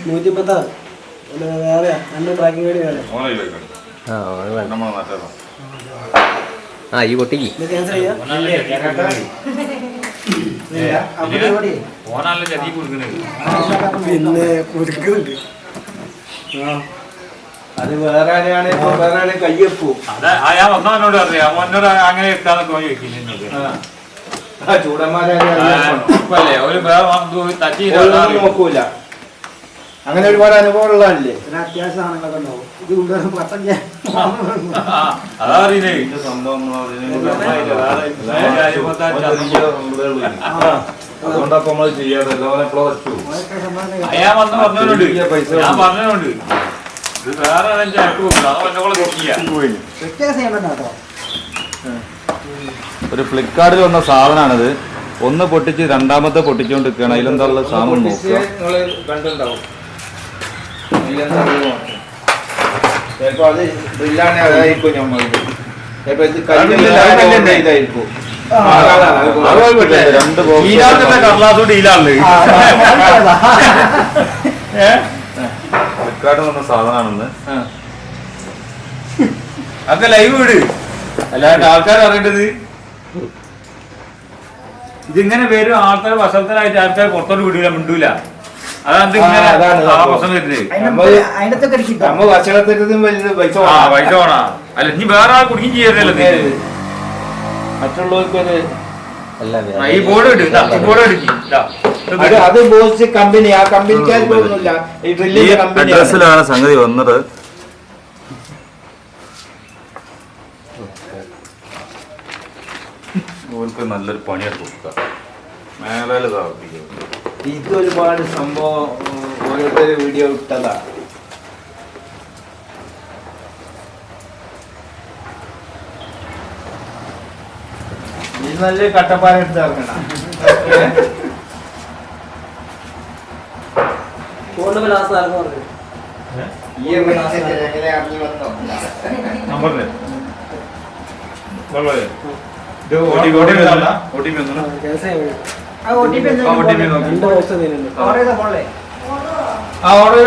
110 വേറെ 2 ട്രാക്കിംഗ് വേണ്ടി വേറെ ഈ പൊട്ടിക്ക് ക്യാൻസൽ ചെയ്യാം പിന്നെ കൊടുക്കുന്നുണ്ട് അത് വേറെ ആരെയാണ് ഇപ്പൊ വേറെ ആളെ കയ്യപ്പൂ ഞാൻ വന്നവനോട് അറിയാം അവനോട് അങ്ങനെ എടുക്കാന്നൊക്കെ ചോദിക്കുന്നത് ചൂടന്മാരല്ലേ ഒരു തച്ചി നോക്കൂല അങ്ങനെ ഒരുപാട് അനുഭവമുള്ളതല്ലേ അത്യാവശ്യ സാധനങ്ങളൊക്കെ ഉണ്ടാവും ഇത് കൊണ്ടുവരാൻ പറ്റഞ്ഞ അതാ അറിയില്ലേ അതുകൊണ്ടപ്പോ നമ്മള് ചെയ്യാതെ ഞാൻ വന്ന് പറഞ്ഞവനോട് ഞാൻ പറഞ്ഞവനോട് ഇത് വേറെ അയച്ചു ഒരു ഫ്ലിപ്കാർട്ടിൽ വന്ന സാധനമാണിത് ഒന്ന് പൊട്ടിച്ച് രണ്ടാമത്തെ പൊട്ടിച്ചുകൊണ്ടിരിക്കുകയാണ് അതിലെന്താ ഉള്ള സാധനം നോക്കുക ചിലപ്പോ അത് ഡ്രില്ലാണ് അതായിരിക്കും നമ്മൾക്ക് ചിലപ്പോ ഇത് ഇതായിരിക്കും ഫ്ലിപ്കാർട്ടിൽ വന്ന സാധനമാണെന്ന് അതൊക്കെ ലൈവ് വിട് അല്ലാണ്ട് ആൾക്കാർ അറിയേണ്ടത് ഇതിങ്ങനെ വരും ആൾക്കാർ വസന്തരായിട്ട് ആൾക്കാർ പുറത്തോട്ട് വിടൂല മിണ്ടൂല അതാണ് ഇങ്ങനെ ആ പ്രശ്നം വരുന്നത് നമ്മ ഭക്ഷണത്തിനും വലുത് പൈസ പൈസ വേണോ അല്ല ഇനി വേറെ ആൾ കുടുങ്ങി ചെയ്യരുതല്ലോ മറ്റുള്ളവർക്കൊരു ഈ ബോർഡ് ഇടും ബോർഡ് അടിക്കും അത് ബോസ് കമ്പനി ആ കമ്പനിക്കാർക്കൊന്നുമില്ല ഈ അഡ്രസ്സിലാണ് സംഗതി വന്നത് നല്ലൊരു പണിയെടുക്കുക മേലെ ഇത് ഒരുപാട് സംഭവം ഓരോരുത്തർ വീഡിയോ ഇട്ടതാ ഇത് നല്ല കട്ടപ്പാറ എടുത്ത് ഇറങ്ങണം ഓർഡർ